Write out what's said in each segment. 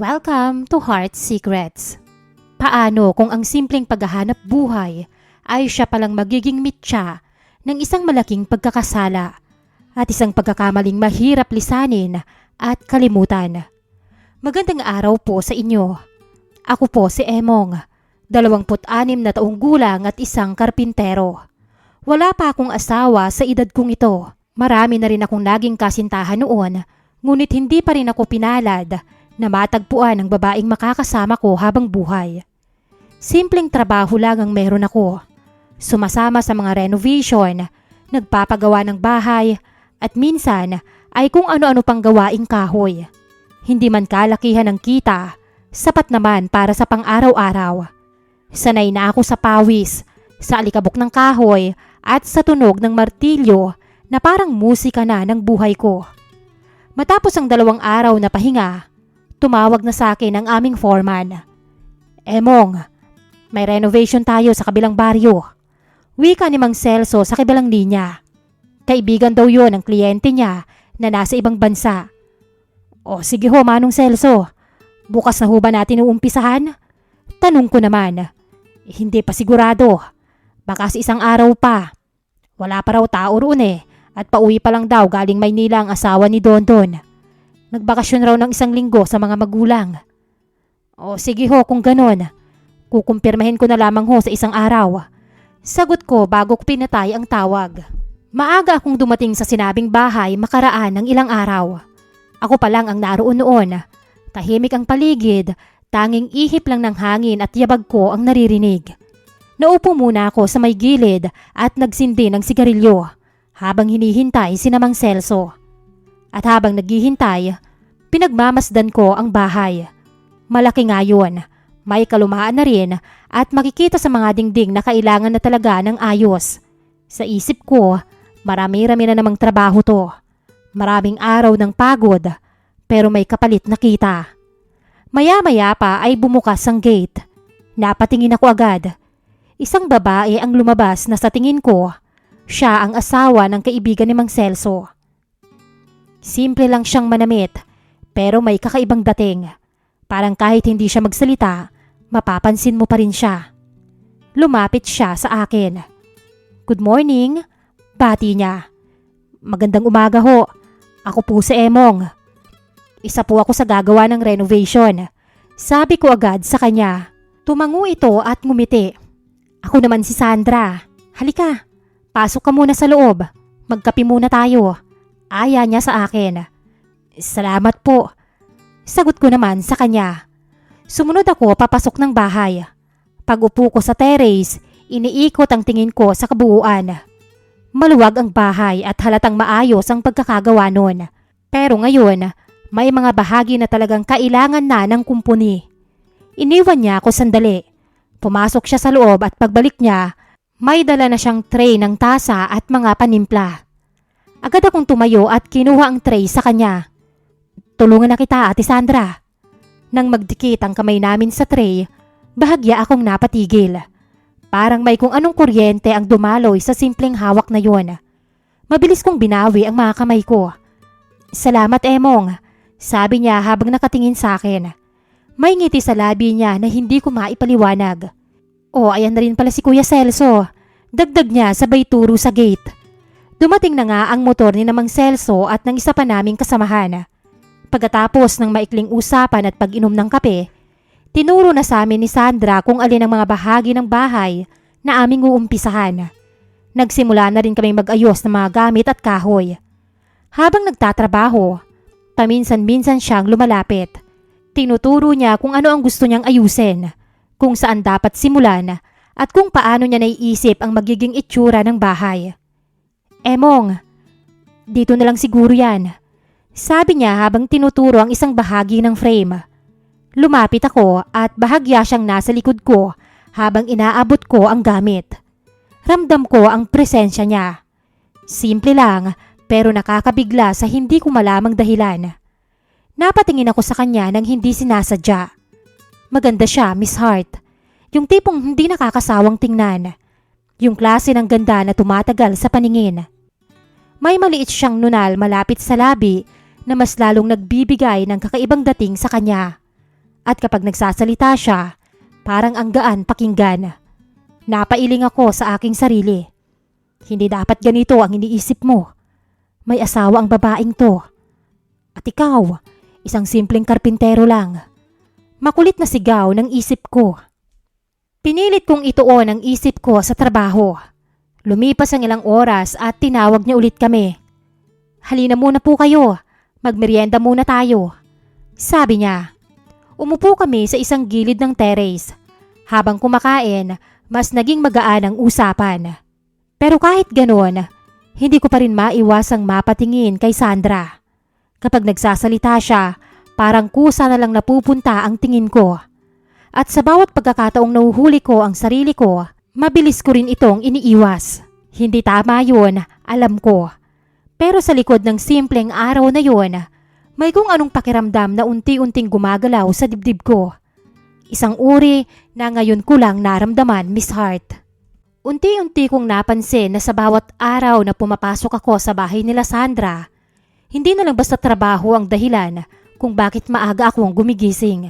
Welcome to Heart Secrets. Paano kung ang simpleng paghahanap buhay ay siya palang magiging mitya ng isang malaking pagkakasala at isang pagkakamaling mahirap lisanin at kalimutan? Magandang araw po sa inyo. Ako po si Emong, 26 na taong gulang at isang karpintero. Wala pa akong asawa sa edad kong ito. Marami na rin akong naging kasintahan noon, ngunit hindi pa rin ako pinalad na matagpuan ang babaeng makakasama ko habang buhay. Simpleng trabaho lang ang meron ako. Sumasama sa mga renovation, nagpapagawa ng bahay, at minsan ay kung ano-ano pang gawaing kahoy. Hindi man kalakihan ng kita, sapat naman para sa pang-araw-araw. Sanay na ako sa pawis, sa alikabok ng kahoy at sa tunog ng martilyo na parang musika na ng buhay ko. Matapos ang 2 araw na pahinga, tumawag na sa akin ang aming foreman. Emong, may renovation tayo sa kabilang baryo. Wika ni Mang Celso sa kabilang linya. Kaibigan daw yon ng kliyente niya na nasa ibang bansa. O sige ho, Manong Celso. Bukas na ho ba natin uumpisahan? Tanong ko naman. Hindi pa sigurado. Baka sa 1 araw pa. Wala pa raw tao roon at pauwi pa lang daw galing Maynila ang asawa ni Dondon. Nagbakasyon raw ng 1 linggo sa mga magulang. O sige ho kung ganon. Kukumpirmahin ko na lamang ho sa 1 araw. Sagot ko bago ko pinatay ang tawag. Maaga akong dumating sa sinabing bahay makaraan ng ilang araw. Ako pa lang ang naroon noon. Tahimik ang paligid, tanging ihip lang ng hangin at yabag ko ang naririnig. Naupo muna ako sa may gilid at nagsindi ng sigarilyo habang hinihintay si Mang Celso. At habang naghihintay, pinagmamasdan ko ang bahay. Malaki nga yun, may kalumaan na rin at makikita sa mga dingding na kailangan na talaga ng ayos. Sa isip ko, marami-rami na namang trabaho to. Maraming araw ng pagod, pero may kapalit na kita. Maya-maya pa ay bumukas ang gate. Napatingin ako agad. Isang babae ang lumabas na sa tingin ko, siya ang asawa ng kaibigan ni Mang Celso. Simple lang siyang manamit, pero may kakaibang dating. Parang kahit hindi siya magsalita, mapapansin mo pa rin siya. Lumapit siya sa akin. Good morning, bati niya. Magandang umaga ho. Ako po si Emong. Isa po ako sa gagawa ng renovation. Sabi ko agad sa kanya. Tumango ito at ngumiti. Ako naman si Sandra. Halika, pasok ka muna sa loob. Magkape muna tayo. Aya niya sa akin. Salamat po. Sagot ko naman sa kanya. Sumunod ako papasok ng bahay. Pag-upo ko sa terrace, iniikot ang tingin ko sa kabuuan. Maluwag ang bahay at halatang maayos ang pagkakagawa nun. Pero ngayon, may mga bahagi na talagang kailangan na ng kumpuni. Iniwan niya ako sandali. Pumasok siya sa loob at pagbalik niya, may dala na siyang tray ng tasa at mga panimpla. Agad akong tumayo at kinuha ang tray sa kanya. Tulungan na kita, Ate Sandra. Nang magdikit ang kamay namin sa tray, bahagya akong napatigil. Parang may kung anong kuryente ang dumaloy sa simpleng hawak na yon. Mabilis kong binawi ang mga kamay ko. Salamat, Emong, sabi niya habang nakatingin sa akin. May ngiti sa labi niya na hindi ko maipaliwanag. O, ayan na rin pala si Kuya Celso. Dagdag niya sabay turo sa gate. Dumating na nga ang motor ni Mang Celso at ng isa pa naming kasamahan. Pagkatapos ng maikling usapan at pag-inom ng kape, tinuro na sa amin ni Sandra kung alin ang mga bahagi ng bahay na aming uumpisahan. Nagsimula na rin kaming mag-ayos ng mga gamit at kahoy. Habang nagtatrabaho, paminsan-minsan siyang lumalapit. Tinuturo niya kung ano ang gusto niyang ayusin, kung saan dapat simulan at kung paano niya naiisip ang magiging itsura ng bahay. Emong, dito na lang siguro yan. Sabi niya habang tinuturo ang isang bahagi ng frame. Lumapit ako at bahagya siyang nasa likod ko habang inaabot ko ang gamit. Ramdam ko ang presensya niya. Simple lang pero nakakabigla sa hindi ko malamang dahilan. Napatingin ako sa kanya nang hindi sinasadya. Maganda siya, Miss Hart. Yung tipong hindi nakakasawang tingnan. Yung klase ng ganda na tumatagal sa paningin. May maliit siyang nunal malapit sa labi na mas lalong nagbibigay ng kakaibang dating sa kanya. At kapag nagsasalita siya, parang ang gaan pakinggan. Napailing ako sa aking sarili. Hindi dapat ganito ang iniisip mo. May asawa ang babaeng to. At ikaw, isang simpleng karpintero lang. Makulit na sigaw ng isip ko. Pinilit kong ituon ang isip ko sa trabaho. Lumipas ang ilang oras at tinawag niya ulit kami. Halina muna po kayo, magmerienda muna tayo. Sabi niya. Umupo kami sa isang gilid ng terrace. Habang kumakain, mas naging magaan ang usapan. Pero kahit ganoon, hindi ko pa rin maiwasang mapatingin kay Sandra. Kapag nagsasalita siya, parang kusa na lang napupunta ang tingin ko. At sa bawat pagkakataong nahuhuli ko ang sarili ko, mabilis ko rin itong iniiwas. Hindi tama yun, alam ko. Pero sa likod ng simpleng araw na yun, may kung anong pakiramdam na unti-unting gumagalaw sa dibdib ko. Isang uri na ngayon ko lang naramdaman, Miss Hart. Unti-unti kong napansin na sa bawat araw na pumapasok ako sa bahay nila Sandra, hindi na lang basta trabaho ang dahilan kung bakit maaga akong gumigising.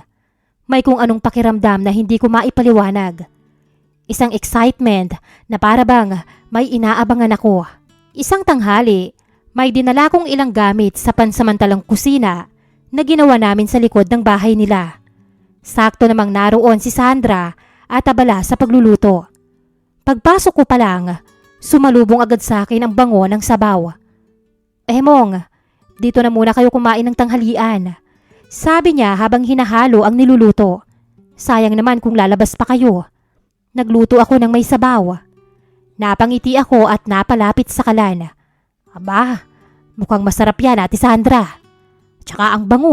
May kung anong pakiramdam na hindi ko maipaliwanag. Isang excitement na para bang may inaabangan ako. Isang tanghali, may dinala kong ilang gamit sa pansamantalang kusina na ginawa namin sa likod ng bahay nila. Sakto namang naroon si Sandra at abala sa pagluluto. Pagpasok ko pa lang, sumalubong agad sa akin ang bango ng sabaw. Mong, dito na muna kayo kumain ng tanghalian. Sabi niya habang hinahalo ang niluluto. Sayang naman kung lalabas pa kayo. Nagluto ako ng may sabaw. Napangiti ako at napalapit sa kalan. Aba, mukhang masarap yan, Ate Sandra. Tsaka ang bango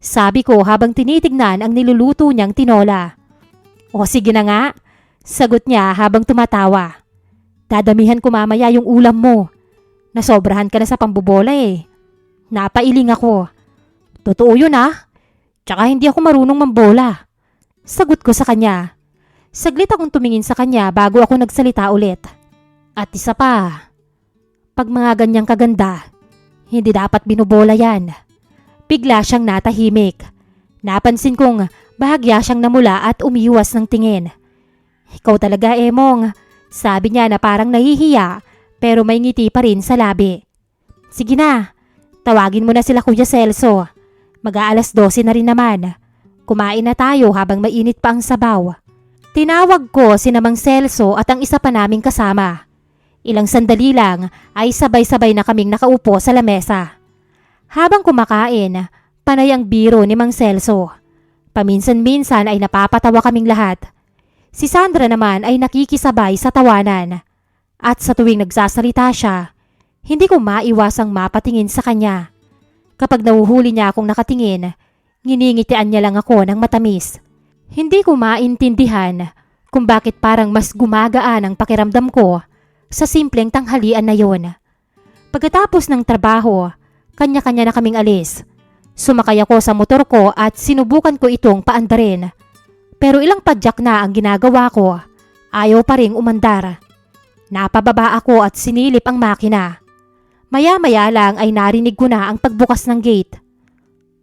sabi ko habang tinitignan ang niluluto niyang tinola. O sige na nga, sagot niya habang tumatawa. Dadamihan ko mamaya yung ulam mo. Nasobrahan ka na sa pambobola eh. Napailing ako. Totoo yun Tsaka hindi ako marunong mambola. Sagot ko sa kanya. Saglit akong tumingin sa kanya bago ako nagsalita ulit. At isa pa, pag mga ganyang kaganda, hindi dapat binubola yan. Bigla siyang natahimik. Napansin kong bahagya siyang namula at umiwas ng tingin. Ikaw talaga, Mong. Sabi niya na parang nahihiya pero may ngiti pa rin sa labi. Sige na, tawagin mo na sila Kuya Celso. Mag-aalas 12 na rin naman. Kumain na tayo habang mainit pa ang sabaw. Tinawag ko si Mang Celso at ang isa pa naming kasama. Ilang sandali lang ay sabay-sabay na kaming nakaupo sa lamesa. Habang kumakain, panay ang biro ni Mang Celso. Paminsan-minsan ay napapatawa kaming lahat. Si Sandra naman ay nakikisabay sa tawanan. At sa tuwing nagsasalita siya, hindi ko maiwasang mapatingin sa kanya. Kapag nahuhuli niya akong nakatingin, nginingitian niya lang ako ng matamis. Hindi ko maintindihan kung bakit parang mas gumagaan ang pakiramdam ko sa simpleng tanghalian na yon. Pagkatapos ng trabaho, kanya-kanya na kaming alis. Sumakay ako sa motor ko at sinubukan ko itong paandarin. Pero ilang padyak na ang ginagawa ko, ayaw pa ring umandar. Napababa ako at sinilip ang makina. Maya-maya lang ay narinig ko na ang pagbukas ng gate.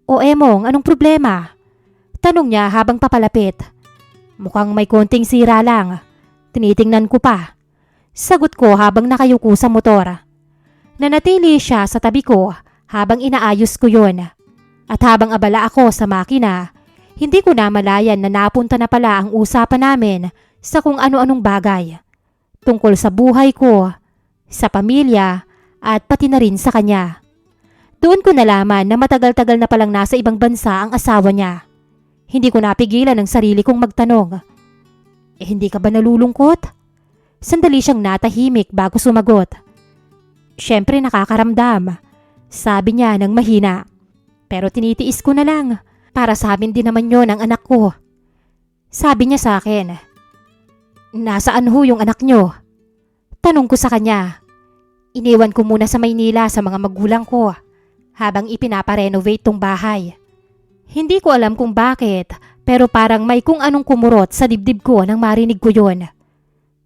O Mong, anong problema? Tanong niya habang papalapit. Mukhang may konting sira lang. Tinitingnan ko pa. Sagot ko habang nakayuko sa motor. Nanatili siya sa tabi ko habang inaayos ko yon. At habang abala ako sa makina, hindi ko na malayan na napunta na pala ang usapan namin sa kung ano-anong bagay. Tungkol sa buhay ko, sa pamilya, at pati na rin sa kanya. Doon ko nalaman na matagal-tagal na palang nasa ibang bansa ang asawa niya. Hindi ko napigilan ang sarili kong magtanong. Hindi ka ba nalulungkot? Sandali siyang natahimik bago sumagot. Siyempre nakakaramdam, sabi niya ng mahina. Pero tinitiis ko na lang, para sa amin din naman yon ang anak ko. Sabi niya sa akin, nasaan ho yung anak niyo? Tanong ko sa kanya. Iniwan ko muna sa Maynila sa mga magulang ko habang ipinaparenovate tong bahay. Hindi ko alam kung bakit, pero parang may kung anong kumurot sa dibdib ko nang marinig ko yon.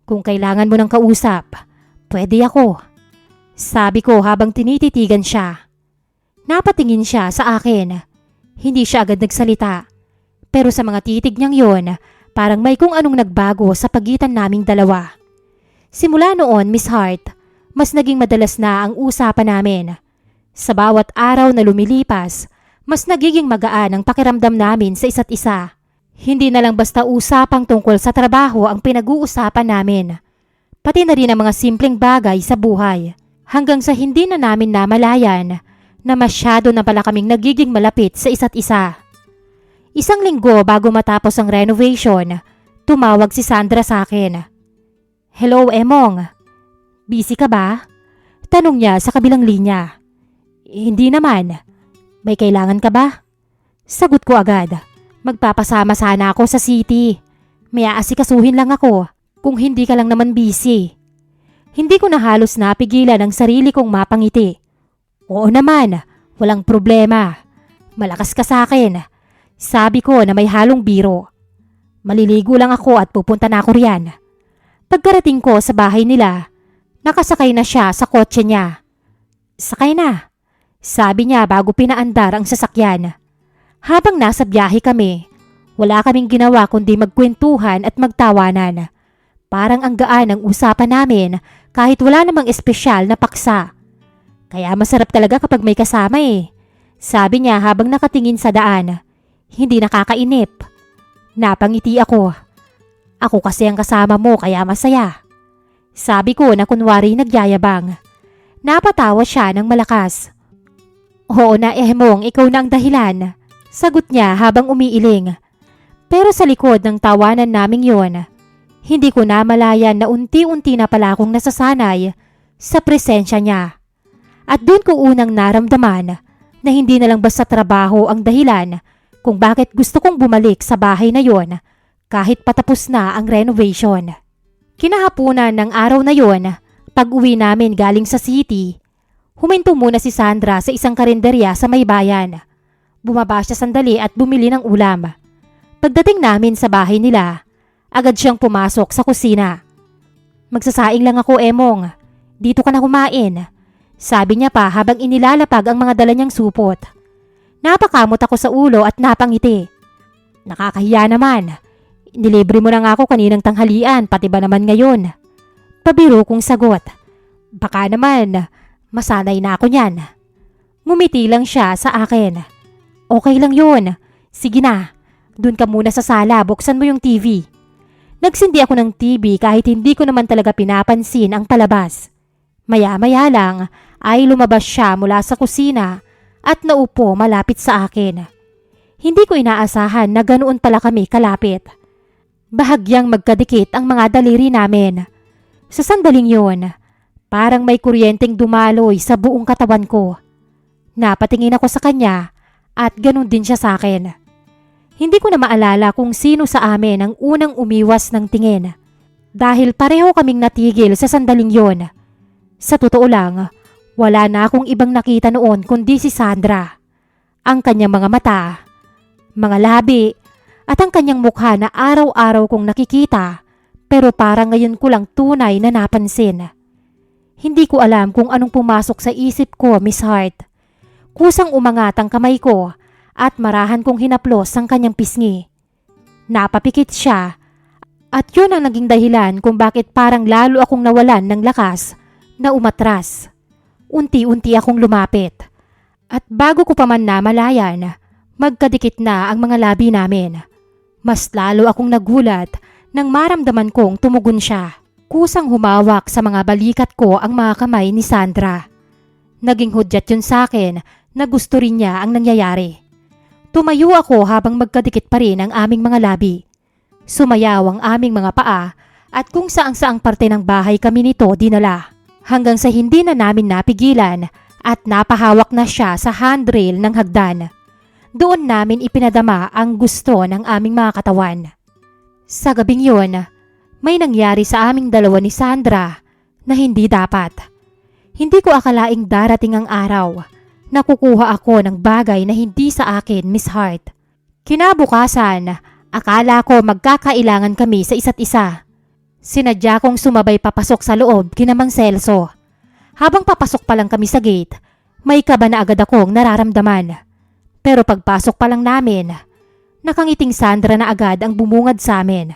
Kung kailangan mo ng kausap, pwede ako. Sabi ko habang tinititigan siya. Napatingin siya sa akin. Hindi siya agad nagsalita. Pero sa mga titig niyang yon, parang may kung anong nagbago sa pagitan naming dalawa. Simula noon, Miss Hart, mas naging madalas na ang usapan namin. Sa bawat araw na lumilipas, mas nagiging magaan ang pakiramdam namin sa isa't isa. Hindi na lang basta usapang tungkol sa trabaho ang pinag-uusapan namin. Pati na rin ang mga simpleng bagay sa buhay. Hanggang sa hindi na namin namalayan na masyado na pala kaming nagiging malapit sa isa't isa. Isang linggo bago matapos ang renovation, tumawag si Sandra sa akin. "Hello, Emong. Busy ka ba?" Tanong niya sa kabilang linya. "Hindi naman. May kailangan ka ba?" Sagot ko agad. "Magpapasama sana ako sa city. May aasikasuhin lang ako kung hindi ka lang naman busy." Hindi ko na halos napigilan ang sarili kong mapangiti. "Oo naman, walang problema. Malakas ka sa akin." Sabi ko na may halong biro. "Maliligo lang ako at pupunta na ako riyan." Pagkarating ko sa bahay nila, nakasakay na siya sa kotse niya. "Sakay na," sabi niya bago pinaandar ang sasakyan. Habang nasa biyahe kami, wala kaming ginawa kundi magkwentuhan at magtawanan. Parang ang gaan ang usapan namin kahit wala namang espesyal na paksa. "Kaya masarap talaga kapag may kasama eh," sabi niya habang nakatingin sa daan. "Hindi nakakainip." Napangiti ako. "Ako kasi ang kasama mo kaya masaya," sabi ko na kunwari nagyayabang. Napatawa siya ng malakas. "Oo na Emong, ikaw na ang dahilan," sagot niya habang umiiling. Pero sa likod ng tawanan naming yon, hindi ko namalayan na unti-unti na pala akong nasasanay sa presensya niya. At doon ko unang naramdaman na hindi na lang basta trabaho ang dahilan kung bakit gusto kong bumalik sa bahay na yon kahit patapos na ang renovation. Kinahapunan ng araw na yon, pag-uwi namin galing sa city, huminto muna si Sandra sa isang karinderya sa may bayan. Bumaba siya sandali at bumili ng ulam. Pagdating namin sa bahay nila, agad siyang pumasok sa kusina. "Magsasaing lang ako, Emong. Dito ka na kumain," sabi niya pa habang inilalapag ang mga dala niyang supot. Napakamot ako sa ulo at napangiti. "Nakakahiya naman. Nilibre mo na nga ako kaninang tanghalian, pati ba naman ngayon?" Pabiro kong sagot. "Baka naman, masanay na ako niyan." Ngumiti lang siya sa akin. "Okay lang yun. Sige na, dun ka muna sa sala, buksan mo yung TV." Nagsindi ako ng TV kahit hindi ko naman talaga pinapansin ang palabas. Maya-maya lang ay lumabas siya mula sa kusina at naupo malapit sa akin. Hindi ko inaasahan na ganoon pala kami kalapit. Bahagyang magkadikit ang mga daliri namin. Sa sandaling yun, parang may kuryenteng dumaloy sa buong katawan ko. Napatingin ako sa kanya at ganun din siya sa akin. Hindi ko na maalala kung sino sa amin ang unang umiwas ng tingin dahil pareho kaming natigil sa sandaling yon. Sa totoo lang, wala na akong ibang nakita noon kundi si Sandra. Ang kanyang mga mata, mga labi, at ang kanyang mukha na araw-araw kong nakikita pero parang ngayon ko lang tunay na napansin. Hindi ko alam kung anong pumasok sa isip ko, Miss Hart. Kusang umangat ang kamay ko at marahan kong hinaplos ang kanyang pisngi. Napapikit siya at yun ang naging dahilan kung bakit parang lalo akong nawalan ng lakas na umatras. Unti-unti akong lumapit at bago ko pa man namalayan, magkadikit na ang mga labi namin. Mas lalo akong nagulat nang maramdaman kong tumugon siya. Kusang humawak sa mga balikat ko ang mga kamay ni Sandra. Naging hudyat yun sa akin na gusto rin niya ang nangyayari. Tumayo ako habang magkadikit pa rin ang aming mga labi. Sumayaw ang aming mga paa at kung saang-saang parte ng bahay kami nito dinala. Hanggang sa hindi na namin napigilan at napahawak na siya sa handrail ng hagdan. Doon namin ipinadama ang gusto ng aming mga katawan. Sa gabing yun, may nangyari sa aming dalawa ni Sandra na hindi dapat. Hindi ko akalaing darating ang araw na kukuha ako ng bagay na hindi sa akin, Miss Hart. Kinabukasan, akala ko magkakailangan kami sa isa't isa. Sinadya kong sumabay papasok sa loob kina Mang Celso. Habang papasok pa lang kami sa gate, may kaba na agad akong nararamdaman. Pero pagpasok pa lang namin, Nakangiting Sandra na agad ang bumungad sa amin.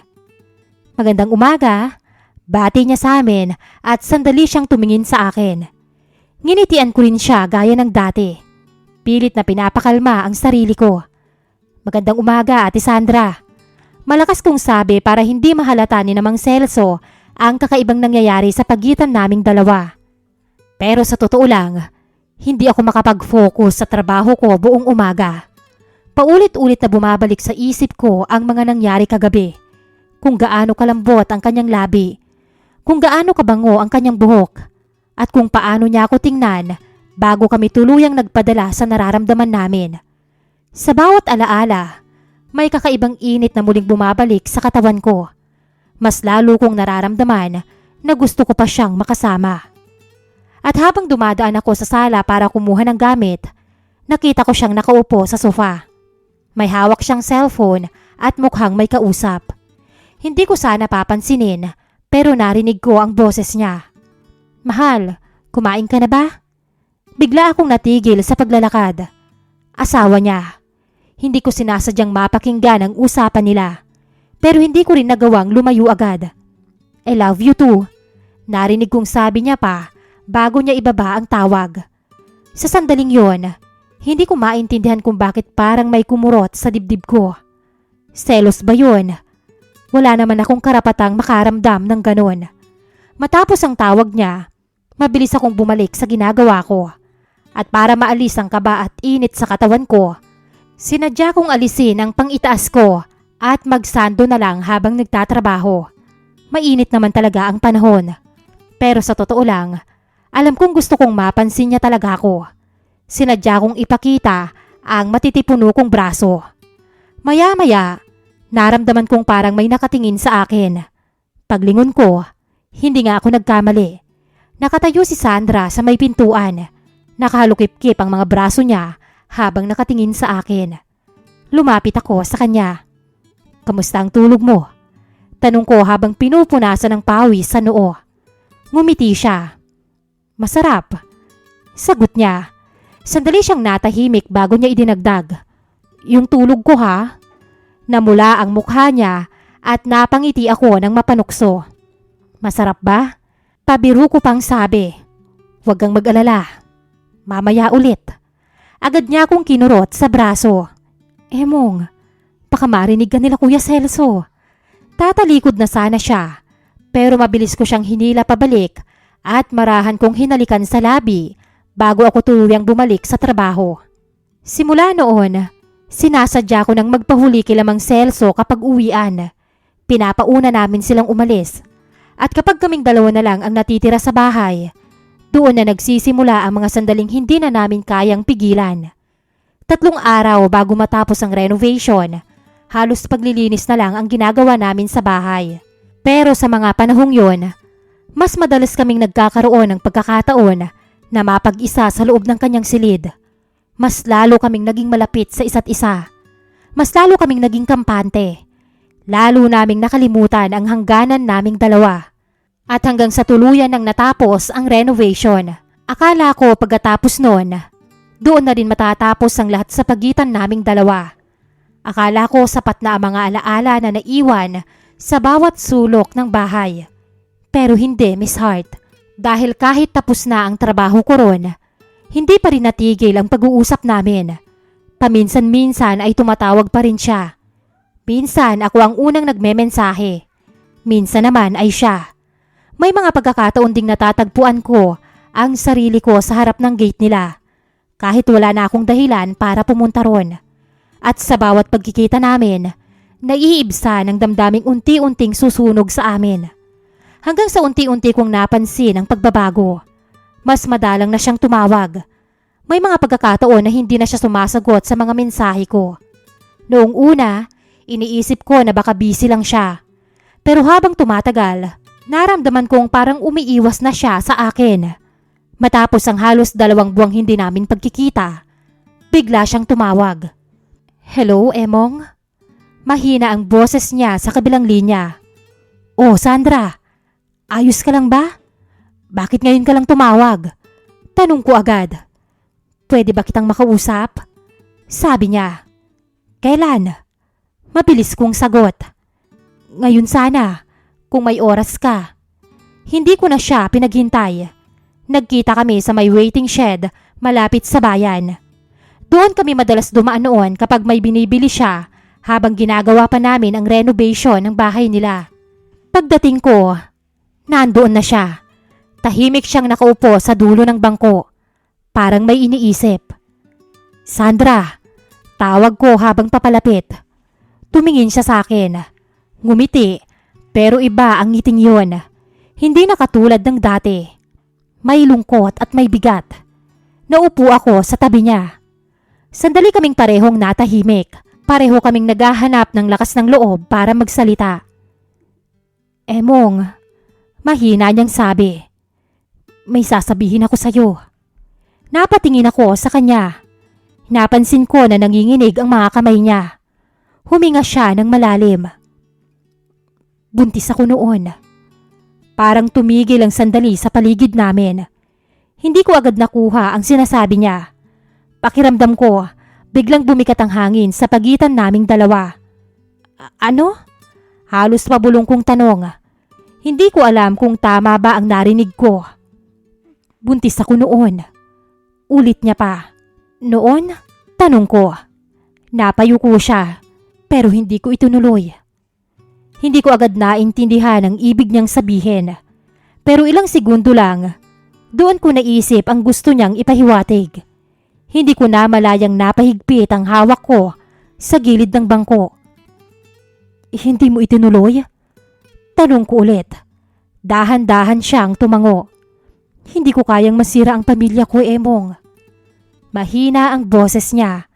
Magandang umaga, bati niya sa amin at sandali siyang tumingin sa akin. Nginitian ko rin siya gaya ng dati. Pilit na pinapakalma ang sarili ko. Magandang umaga, Ate Sandra. Malakas kong sabi para hindi mahalata ni Namang Celso ang kakaibang nangyayari sa pagitan naming dalawa. Pero sa totoo lang, hindi ako makapag-focus sa trabaho ko buong umaga. Paulit-ulit na bumabalik sa isip ko ang mga nangyari kagabi. Kung gaano kalambot ang kanyang labi, kung gaano kabango ang kanyang buhok, at kung paano niya ako tingnan bago kami tuluyang nagpadala sa nararamdaman namin. Sa bawat alaala, may kakaibang init na muling bumabalik sa katawan ko. Mas lalo kong nararamdaman na gusto ko pa siyang makasama. At habang dumadaan ako sa sala para kumuha ng gamit, nakita ko siyang nakaupo sa sofa. May hawak siyang cellphone at mukhang may kausap. Hindi ko sana papansinin pero narinig ko ang boses niya. Mahal, kumain ka na ba? Bigla akong natigil sa paglalakad. Asawa niya. Hindi ko sinasadyang mapakinggan ang usapan nila. Pero hindi ko rin nagawang lumayo agad. I love you too. Narinig kong sabi niya pa bago niya ibaba ang tawag. Sa sandaling yon, hindi ko maintindihan kung bakit parang may kumurot sa dibdib ko. Selos ba yun? Wala naman akong karapatang makaramdam ng ganon. Matapos ang tawag niya, mabilis akong bumalik sa ginagawa ko. At para maalis ang kaba at init sa katawan ko, sinadya kong alisin ang pang-itaas ko at magsando na lang habang nagtatrabaho. Mainit naman talaga ang panahon. Pero sa totoo lang, alam kong gusto kong mapansin niya talaga ako. Sinadya kong ipakita ang matitipuno kong braso. Maya-maya, naramdaman kong parang may nakatingin sa akin. Paglingon ko, hindi nga ako nagkamali. Nakatayo si Sandra sa may pintuan. Nakahalukip-kip ang mga braso niya habang nakatingin sa akin. Lumapit ako sa kanya. Kamusta ang tulog mo? Tanong ko habang pinupunasan ng pawis sa noo. Ngumiti siya. Masarap. Sagot niya. Sandali siyang natahimik bago niya idinagdag. Yung tulog ko ha? Namula ang mukha niya at napangiti ako ng mapanukso. Masarap ba? Pabiro ko pang sabi. Huwag kang mag-alala. Mamaya ulit. Agad niya akong kinurot sa braso. Emong, baka marinig ka nila Kuya Celso. Tatalikod na sana siya. Pero mabilis ko siyang hinila pabalik at marahan kong hinalikan sa labi bago ako tuluyang bumalik sa trabaho. Simula noon, sinasadya ko nang magpahuli kila Mang Celso kapag uwian. Pinapauna namin silang umalis. At kapag kaming dalawa na lang ang natitira sa bahay, doon na nagsisimula ang mga sandaling hindi na namin kayang pigilan. 3 araw bago matapos ang renovation, halos paglilinis na lang ang ginagawa namin sa bahay. Pero sa mga panahong yon, mas madalas kaming nagkakaroon ng pagkakataon na mapag-isa sa loob ng kanyang silid. Mas lalo kaming naging malapit sa isa't isa. Mas lalo kaming naging kampante. Lalo naming nakalimutan ang hangganan naming dalawa. At hanggang sa tuluyan nang natapos ang renovation, akala ko pagkatapos noon, doon na rin matatapos ang lahat sa pagitan naming dalawa. Akala ko sapat na ang mga alaala na naiwan sa bawat sulok ng bahay. Pero hindi, Miss Hart. Dahil kahit tapos na ang trabaho ko ron, hindi pa rin natigil ang pag-uusap namin. Paminsan-minsan ay tumatawag pa rin siya. Minsan ako ang unang nagmemensahe. Minsan naman ay siya. May mga pagkakataon ding natatagpuan ko ang sarili ko sa harap ng gate nila. Kahit wala na akong dahilan para pumunta ron. At sa bawat pagkikita namin, naiibsa ng damdaming unti-unting susunog sa amin. Hanggang sa unti-unti kong napansin ang pagbabago. Mas madalang na siyang tumawag. May mga pagkakataon na hindi na siya sumasagot sa mga mensahe ko. Noong una, iniisip ko na baka busy lang siya. Pero habang tumatagal, naramdaman kong parang umiiwas na siya sa akin. Matapos ang halos 2 buwang hindi namin pagkikita, bigla siyang tumawag. Hello, Emong? Mahina ang boses niya sa kabilang linya. Oh, Sandra, ayos ka lang ba? Bakit ngayon ka lang tumawag? Tanong ko agad. Pwede ba kitang makausap? Sabi niya. Kailan? Mabilis kong sagot. Ngayon sana, kung may oras ka. Hindi ko na siya pinaghintay. Nagkita kami sa may waiting shed malapit sa bayan. Doon kami madalas dumaan noon kapag may binibili siya habang ginagawa pa namin ang renovation ng bahay nila. Pagdating ko, nandoon na siya. Tahimik siyang nakaupo sa dulo ng bangko. Parang may iniisip. Sandra, tawag ko habang papalapit. Tumingin siya sa akin. Ngumiti, pero iba ang ngiting yun. Hindi na katulad ng dati. May lungkot at may bigat. Naupo ako sa tabi niya. Sandali kaming parehong natahimik. Pareho kaming naghahanap ng lakas ng loob para magsalita. Emong, mahina niyang sabi. May sasabihin ako sa'yo. Napatingin ako sa kanya. Napansin ko na nanginginig ang mga kamay niya. Huminga siya ng malalim. Buntis ako noon. Parang tumigil ang sandali sa paligid namin. Hindi ko agad nakuha ang sinasabi niya. Pakiramdam ko, biglang bumikat ang hangin sa pagitan naming dalawa. Ano? Halos pabulong kong tanong. Hindi ko alam kung tama ba ang narinig ko. Buntis ako noon. Ulit niya pa. Noon? Tanong ko. Napayuko siya, pero hindi ko itunuloy. Hindi ko agad naintindihan ang ibig niyang sabihin. Pero ilang segundo lang, doon ko naisip ang gusto niyang ipahiwatig. Hindi ko na malayang napahigpit ang hawak ko sa gilid ng bangko. Hindi mo itinuloy? Tanong ko ulit. Dahan-dahan siyang tumango. Hindi ko kayang masira ang pamilya ko, Emong. Mahina ang boses niya,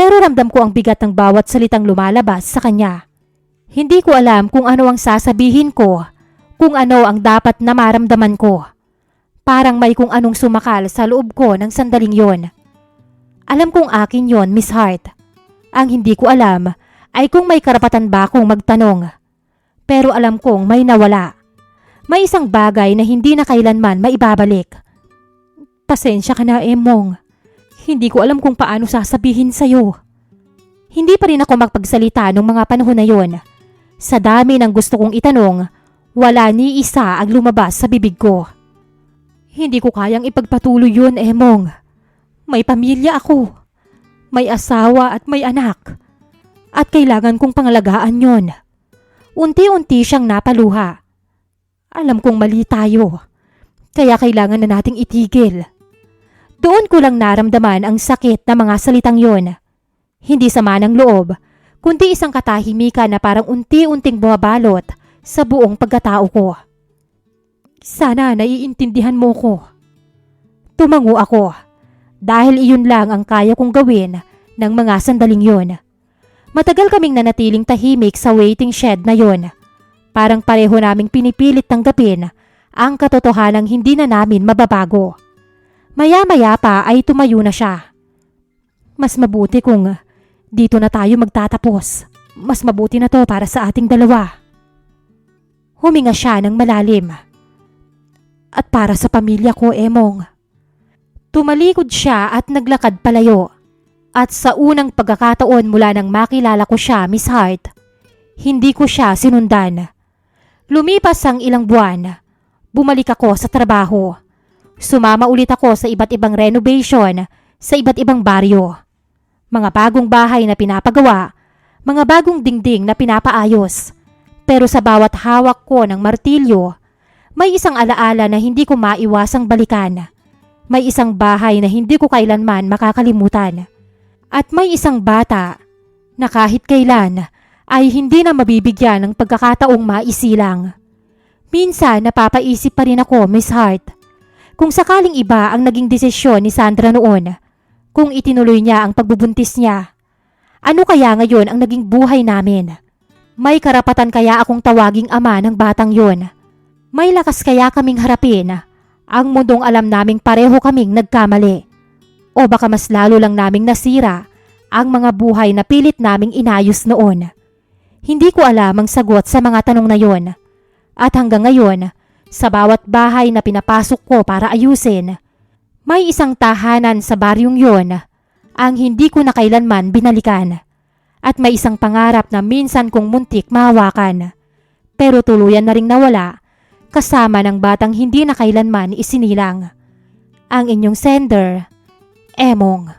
pero ramdam ko ang bigat ng bawat salitang lumalabas sa kanya. Hindi ko alam kung ano ang sasabihin ko, kung ano ang dapat na maramdaman ko. Parang may kung anong sumakal sa loob ko ng sandaling yon. Alam kong akin yon, Miss Hart. Ang hindi ko alam ay kung may karapatan ba akong magtanong. Pero alam kong may nawala. May isang bagay na hindi na kailanman maibabalik. Pasensya ka na, Emong. Hindi ko alam kung paano sasabihin sa'yo. Hindi pa rin ako magpagsalita nung mga panahon na yon. Sa dami ng gusto kong itanong, wala ni isa ang lumabas sa bibig ko. Hindi ko kayang ipagpatuloy yun, Emong. May pamilya ako. May asawa at may anak. At kailangan kong pangalagaan yon. Unti-unti siyang napaluha. Alam kong mali tayo. Kaya kailangan na nating itigil. Doon ko lang naramdaman ang sakit na mga salitang yon. Hindi sama ng loob, kundi isang katahimikan na parang unti-unting bumabalot sa buong pagkatao ko. Sana naiintindihan mo ko. Tumango ako dahil iyon lang ang kaya kong gawin ng mga sandaling yon. Matagal kaming nanatiling tahimik sa waiting shed na yon. Parang pareho naming pinipilit tanggapin ang katotohanang hindi na namin mababago. Maya-maya pa ay tumayo na siya. Mas mabuti kung dito na tayo magtatapos. Mas mabuti na to para sa ating dalawa. Huminga siya ng malalim. At para sa pamilya ko, Emong. Tumalikod siya at naglakad palayo. At sa unang pagkakataon mula nang makilala ko siya, Miss Hart, hindi ko siya sinundan. Lumipas ang ilang buwan. Bumalik ako sa trabaho. Sumama ulit ako sa iba't ibang renovation sa iba't ibang baryo. Mga bagong bahay na pinapagawa, mga bagong dingding na pinapaayos. Pero sa bawat hawak ko ng martilyo, may isang alaala na hindi ko maiwasang balikan. May isang bahay na hindi ko kailanman makakalimutan. At may isang bata na kahit kailan ay hindi na mabibigyan ng pagkakataong maisilang. Minsan napapaisip pa rin ako, Miss Hart, kung sakaling iba ang naging desisyon ni Sandra noon, kung itinuloy niya ang pagbubuntis niya, ano kaya ngayon ang naging buhay namin? May karapatan kaya akong tawaging ama ng batang yon? May lakas kaya kaming harapin ang mundong alam naming pareho kaming nagkamali? O baka mas lalo lang naming nasira ang mga buhay na pilit naming inayos noon? Hindi ko alam ang sagot sa mga tanong na yon. At hanggang ngayon, sa bawat bahay na pinapasok ko para ayusin, may isang tahanan sa baryong yon ang hindi ko na kailanman binalikan. At may isang pangarap na minsan kong muntik mahawakan. Pero tuluyan na ring nawala kasama ng batang hindi na kailanman isinilang. Ang inyong sender, Emong.